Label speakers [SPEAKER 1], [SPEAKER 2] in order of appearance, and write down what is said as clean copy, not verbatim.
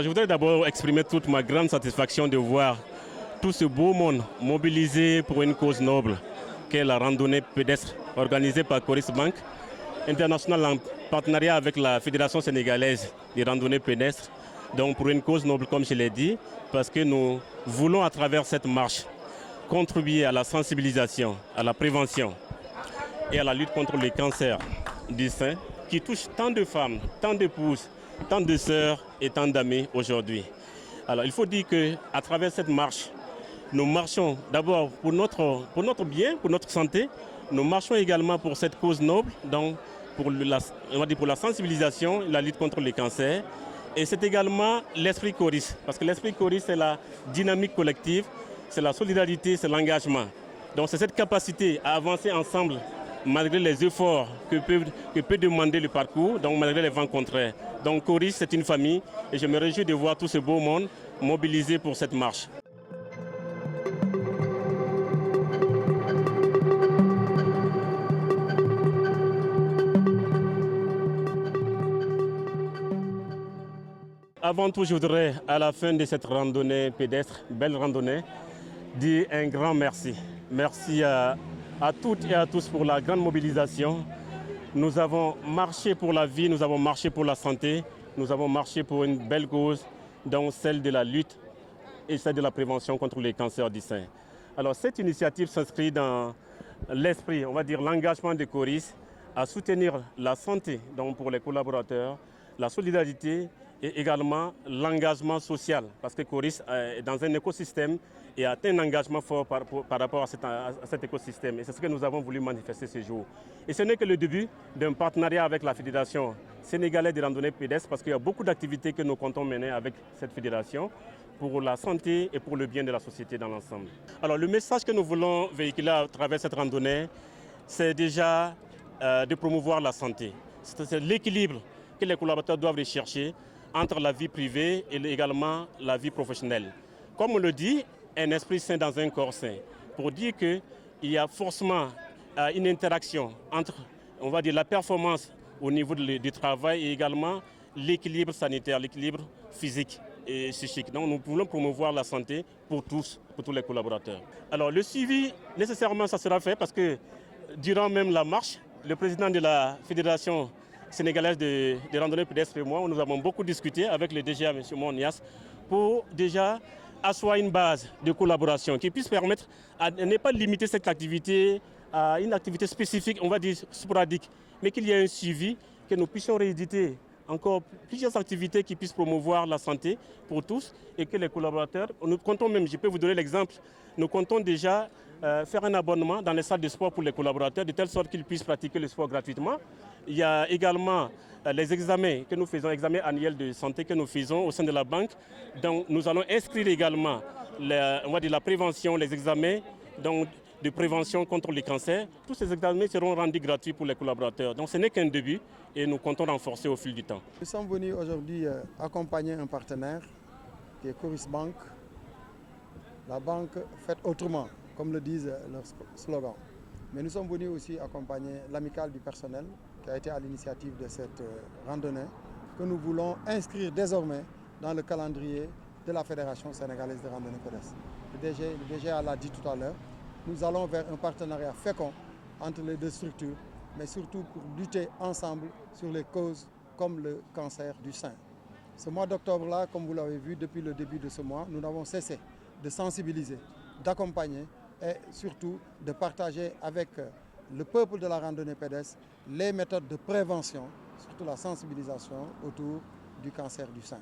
[SPEAKER 1] Je voudrais d'abord exprimer toute ma grande satisfaction de voir tout ce beau monde mobilisé pour une cause noble qu'est la randonnée pédestre organisée par Coris Bank International en partenariat avec la Fédération sénégalaise des randonnées pédestres. Donc pour une cause noble, comme je l'ai dit, parce que nous voulons à travers cette marche contribuer à la sensibilisation, à la prévention et à la lutte contre les cancers du sein qui touchent tant de femmes, tant d'épouses, tant de sœurs et tant d'amis aujourd'hui. Alors il faut dire qu'à travers cette marche, nous marchons d'abord pour notre bien, pour notre santé. Nous marchons également pour cette cause noble, donc pour la sensibilisation et la lutte contre les cancers. Et c'est également l'esprit Coris, parce que l'esprit Coris, c'est la dynamique collective, c'est la solidarité, c'est l'engagement. Donc c'est cette capacité à avancer ensemble malgré les efforts que peut demander le parcours, donc malgré les vents contraires. Donc Coris, c'est une famille et je me réjouis de voir tout ce beau monde mobilisé pour cette marche. Avant tout, je voudrais, à la fin de cette randonnée pédestre, belle randonnée, dire un grand merci. Merci à toutes et à tous pour la grande mobilisation. Nous avons marché pour la vie, nous avons marché pour la santé, nous avons marché pour une belle cause, dont celle de la lutte et celle de la prévention contre les cancers du sein. Alors cette initiative s'inscrit dans l'esprit, on va dire l'engagement de Coris à soutenir la santé donc pour les collaborateurs, la solidarité et également l'engagement social, parce que Coris est dans un écosystème et a un engagement fort par rapport à cet écosystème. Et c'est ce que nous avons voulu manifester ce jour. Et ce n'est que le début d'un partenariat avec la Fédération sénégalaise des randonnées pédestres, parce qu'il y a beaucoup d'activités que nous comptons mener avec cette fédération pour la santé et pour le bien de la société dans l'ensemble. Alors le message que nous voulons véhiculer à travers cette randonnée, c'est déjà de promouvoir la santé. C'est l'équilibre que les collaborateurs doivent rechercher entre la vie privée et également la vie professionnelle. Comme on le dit, un esprit sain dans un corps sain. Pour dire qu'il y a forcément une interaction entre, on va dire, la performance au niveau du travail et également l'équilibre sanitaire, l'équilibre physique et psychique. Donc nous voulons promouvoir la santé pour tous les collaborateurs. Alors le suivi, nécessairement, ça sera fait parce que durant même la marche, le président de la Fédération sénégalaise de randonnée pédestre et moi, nous avons beaucoup discuté avec le DGA, M. Monias, pour déjà asseoir une base de collaboration qui puisse permettre à ne pas limiter cette activité à une activité spécifique, on va dire sporadique, mais qu'il y ait un suivi, que nous puissions rééditer encore plusieurs activités qui puissent promouvoir la santé pour tous et que les collaborateurs, nous comptons même, je peux vous donner l'exemple, nous comptons déjà faire un abonnement dans les salles de sport pour les collaborateurs de telle sorte qu'ils puissent pratiquer le sport gratuitement. Il y a également les examens que nous faisons, examens annuels de santé que nous faisons au sein de la banque. Donc nous allons inscrire également on va dire, la prévention, les examens donc, de prévention contre les cancers. Tous ces examens seront rendus gratuits pour les collaborateurs. Donc ce n'est qu'un début et nous comptons renforcer au fil du temps.
[SPEAKER 2] Nous sommes venus aujourd'hui accompagner un partenaire qui est Coris Bank, la banque faite autrement, comme le disent leurs slogans. Mais nous sommes venus aussi accompagner l'amicale du personnel qui a été à l'initiative de cette randonnée que nous voulons inscrire désormais dans le calendrier de la Fédération sénégalaise de randonnée pédestre. Le DG l'a dit tout à l'heure, nous allons vers un partenariat fécond entre les deux structures, mais surtout pour lutter ensemble sur les causes comme le cancer du sein. Ce mois d'octobre-là, comme vous l'avez vu, depuis le début de ce mois, nous n'avons cessé de sensibiliser, d'accompagner et surtout de partager avec le peuple de la randonnée pédestre les méthodes de prévention, surtout la sensibilisation autour du cancer du sein.